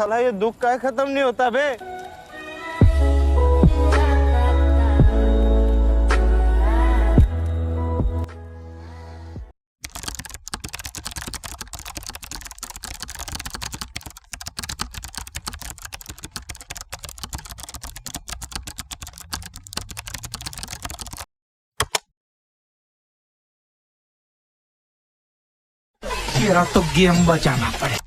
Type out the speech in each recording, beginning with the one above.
साला ये दुख का खत्म नहीं होता बे। मेरा तो गेम बचाना पड़े।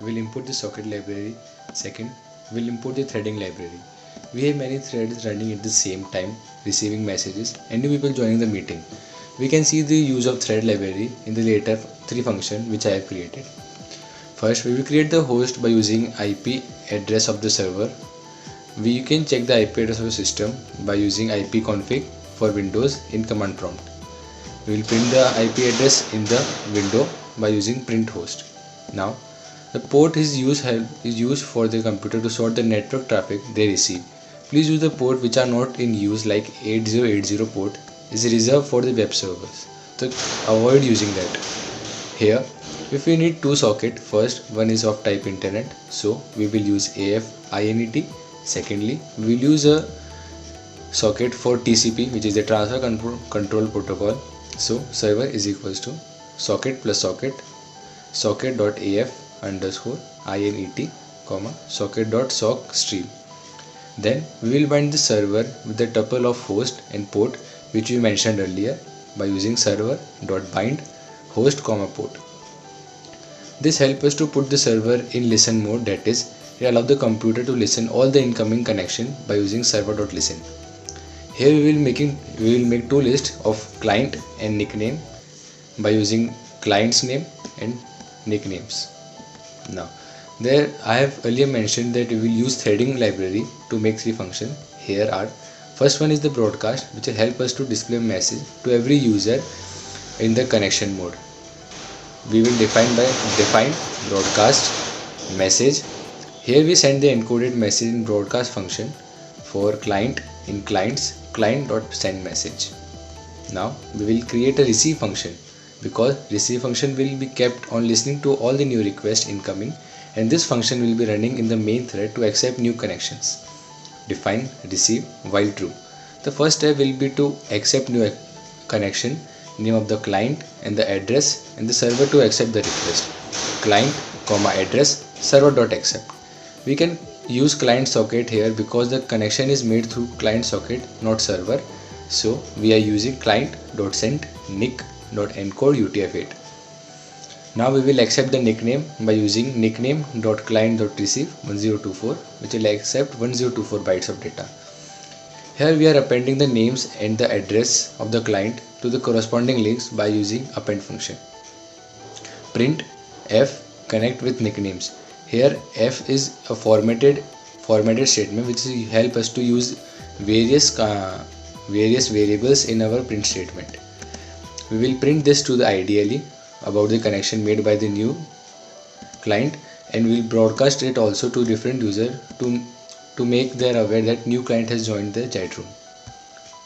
We'll import the socket library. Second, we'll import the threading library. We have many threads running at the same time, receiving messages, and new people joining the meeting. We can see the use of thread library in the later three functions which I have created. First, we will create the host by using IP address of the server. We can check the IP address of the system by using ipconfig for Windows in command prompt. We will print the IP address in the window by using print host. Now, the port is used for the computer to sort the network traffic they receive. Please use the port which are not in use, like 8080 port is reserved for the web servers. So avoid using that. Here, if we need two sockets, first one is of type internet, so we will use AF-INET. Secondly, we will use a socket for TCP, which is the transfer control protocol. So server is equals to socket plus socket.af underscore INET, socket.sock stream. Then we will bind the server with the tuple of host and port which we mentioned earlier by using server.bind host, port. This helps us to put the server in listen mode, that is, it allows the computer to listen all the incoming connection by using server.listen. Here we will make two lists of client and nickname by using client's name and nicknames. Now, there I have earlier mentioned that we will use threading library to make three functions. Here are, first one is the broadcast, which will help us to display a message to every user in the connection mode. We will define broadcast message. Here we send the encoded message in broadcast function for client in client.send message. Now we will create a receive function, because receive function will be kept on listening to all the new requests incoming, and this function will be running in the main thread to accept new connections. Define receive while true. The first step will be to accept new connection, name of the client and the address, and the server to accept the request. Client, address, server.accept. We can use client socket here because the connection is made through client socket, not server. So we are using client.send nick.encode UTF-8. Now we will accept the nickname by using nickname.client.receive 1024, which will accept 1024 bytes of data. Here we are appending the names and the address of the client to the corresponding links by using append function. Print f connect with nicknames. Here f is a formatted statement which will help us to use various variables in our print statement. We will print this to the ideally about the connection made by the new client, and we will broadcast it also to different users to make them aware that new client has joined the chat room.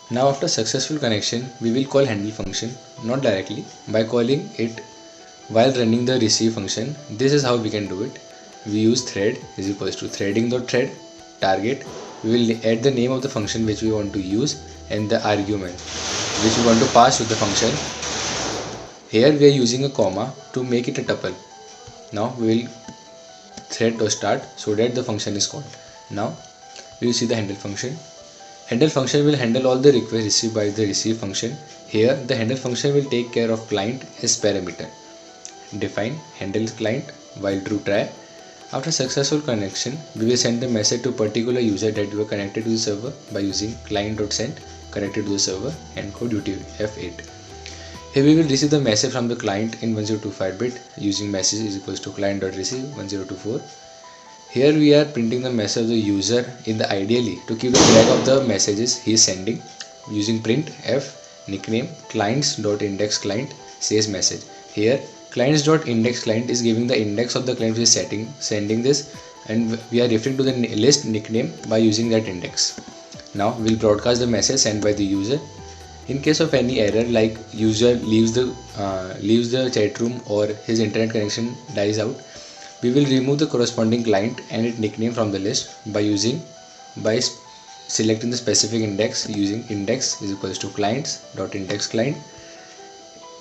Now after successful connection, we will call handle function, not directly, by calling it while running the receive function. This is how we can do it. We use thread is equals to threading.thread target. We will add the name of the function which we want to use and the argument which we want to pass to the function. Here we are using a comma to make it a tuple. Now we will thread.start so that the function is called. Now we will see the handle function. Handle function will handle all the requests received by the receive function. Here the handle function will take care of client as parameter. define handle client while true try. After successful connection, we will send the message to particular user that we are connected to the server by using client.send connected to the server encode UTF-8. Here we will receive the message from the client in 1025 bit using message is equals to client.receive 1024. Here we are printing the message of the user in the ideally to keep the track of the messages he is sending using print f nickname clients.index client says message. Here clients.index client is giving the index of the client which is sending this, and we are referring to the list nickname by using that index. Now we'll broadcast the message sent by the user. In case of any error like user leaves the chat room or his internet connection dies out, we will remove the corresponding client and its nickname from the list by selecting the specific index using index is equals to clients.index client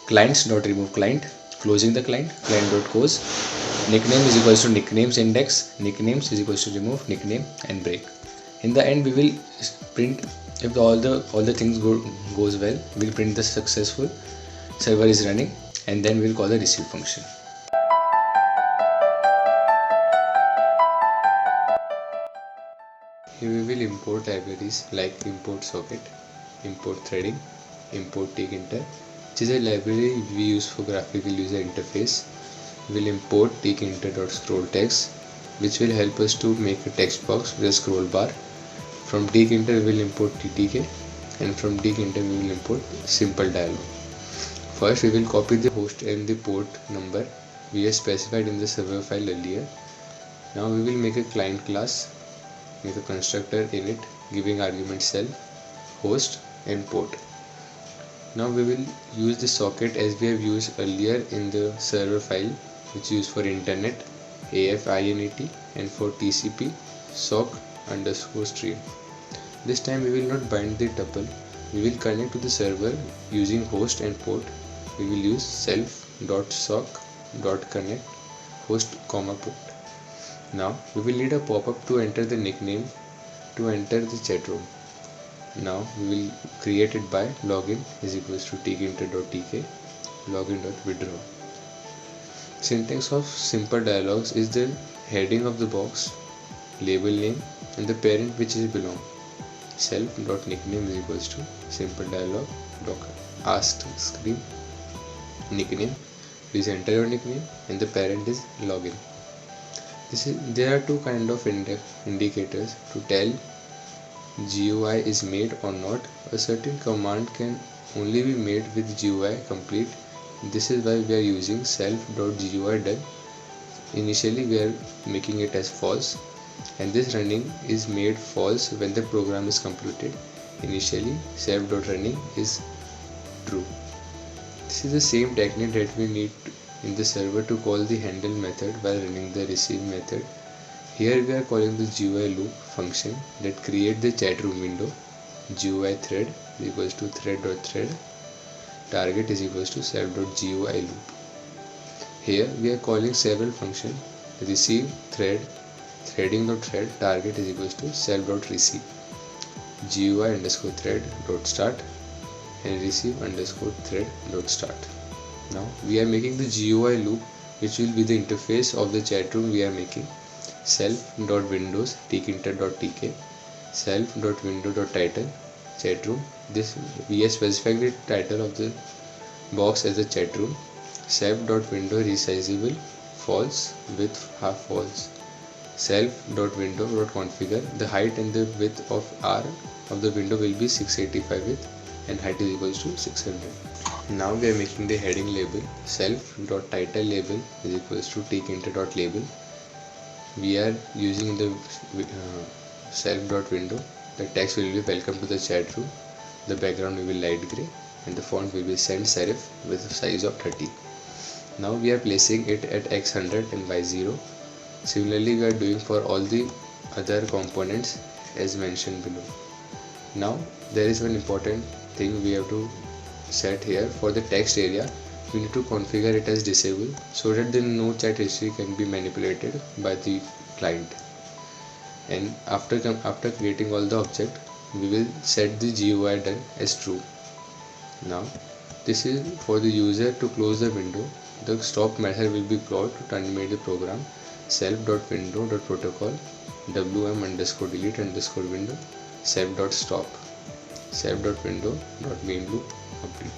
clients.remove client, closing the client.close, nickname is equals to nicknames index, nicknames is equals to remove nickname and break. In the end we will print if all the things goes well, we'll print the successful server is running, and then we'll call the receive function. Here we will import libraries like import socket, import threading, import tkinter, which is a library we use for graphical user interface. We will import tkinter.scrollText, which will help us to make a text box with a scroll bar. From tkinter we will import ttk, and from tkinter we will import simple dialog. First we will copy the host and the port number we have specified in the server file earlier. Now we will make a client class, make a constructor in it giving argument self, host and port. Now we will use the socket as we have used earlier in the server file, which is used for internet AFINET and for TCP sock_stream. This time we will not bind the tuple, we will connect to the server using host and port. We will use self.sock.connect host, port. Now we will need a pop-up to enter the nickname to enter the chat room. Now we will create it by login is equals to tkinter.tk login.withdraw. Syntax of simple dialogs is the heading of the box, label name and the parent which is belong. Self.nickname is equals to simple dialog ask screen nickname, please enter your nickname, and the parent is login. There are two kind of indicators to tell GUI is made or not. A certain command can only be made with GUI complete. This is why we are using self.GUI done. Initially we are making it as false, and this running is made false when the program is completed. Initially self.running is true. This is the same technique that we need in the server to call the handle method while running the receive method. Here we are calling the GUI loop function that create the chat room window. GUI thread is equals to thread.thread, target is equals to self.GUI loop. Here we are calling several functions: receive thread, threading.thread, target is equals to self.receive, GUI underscore thread dot start, and receive underscore thread dot start. Now we are making the GUI loop, which will be the interface of the chat room we are making. Self.windows tkinter.tk, self.window.title chat room. This we are specifying the title of the box as a chat room. Self.window resizable false width half false. Self.window.configure, the height and the width of R of the window will be 685 width and height is equals to 600. Now we are making the heading label. Self.title label is equals to tkinter.label. We are using the self.window. The text will be welcome to the chat room. The background will be light gray and the font will be sans serif with a size of 30. Now we are placing it at x100 and y0. Similarly we are doing for all the other components as mentioned below. Now there is one important thing we have to set here. For the text area we need to configure it as disable so that the no chat history can be manipulated by the client. And after creating all the object, we will set the GUI done as true. Now this is for the user to close the window. the stop method will be called to terminate the program. Self.window.protocol wm underscore delete underscore window self.stop self.window.main loop complete.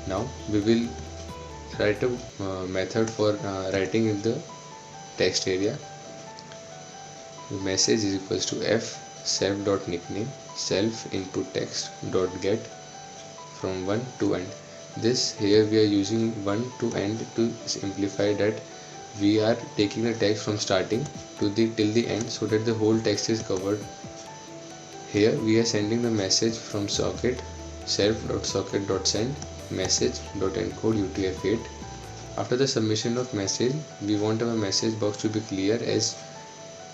Now we will write a method for writing in the text area. The message is equals to f self.nickname self input text dot get from 1 to end. This here we are using 1 to end to simplify that we are taking the text from starting to the till the end so that the whole text is covered. Here we are sending the message from socket self.socket.send message.encode UTF-8. After the submission of message, we want our message box to be clear, as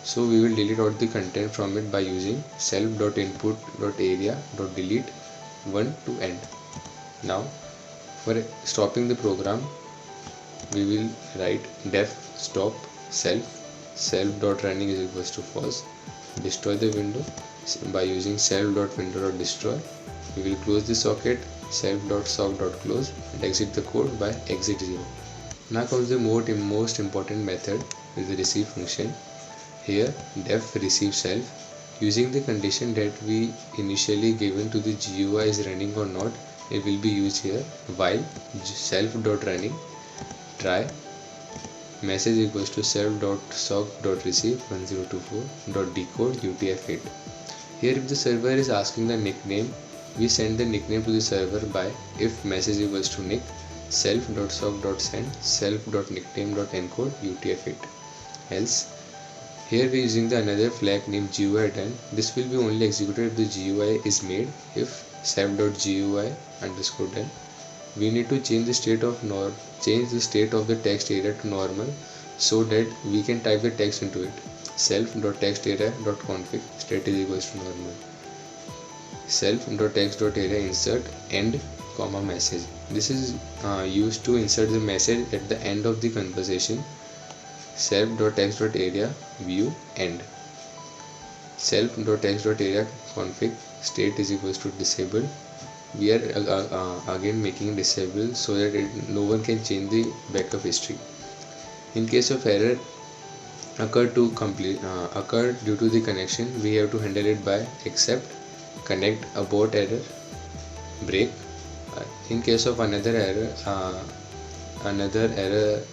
so we will delete all the content from it by using self.input.area.delete 1 to end. Now for stopping the program, we will write def stop self.running is equals to false. Destroy the window by using self.window.destroy. We will close the socket self.sock.close and exit the code by exit 0. Now comes the most important method, is the receive function. Here def receive self. Using the condition that we initially given to the GUI is running or not, it will be used here. While self.running try message equals to self.sock.receive 1024.decode UTF-8. Here if the server is asking the nickname, we send the nickname to the server by if message equals to nick self.sock.send self.nickname.encode UTF-8. Else here we are using the another flag named GUI done. This will be only executed if the GUI is made. If self.gui underscore done, we need to change the state of the text area to normal so that we can type the text into it. Self.textarea.config state is equals to normal. Self.text.area insert end comma message. This is used to insert the message at the end of the conversation. Self.text.area view end. Self.text.area config state is equals to disabled. We are again making disable so that no one can change the backup history. In case of error occur due to the connection, we have to handle it by except connect abort error break. In case of another error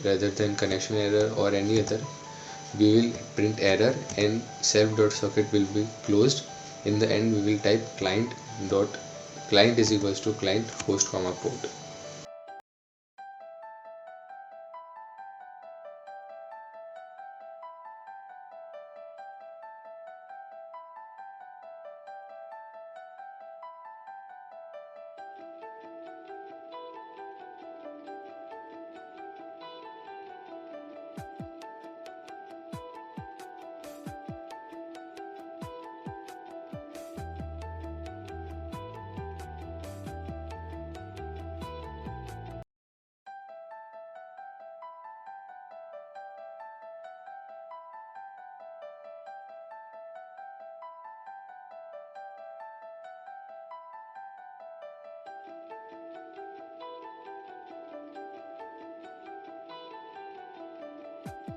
rather than connection error or any other, we will print error and self.socket will be closed. In the end we will type client is equals to client host comma port. Thank you.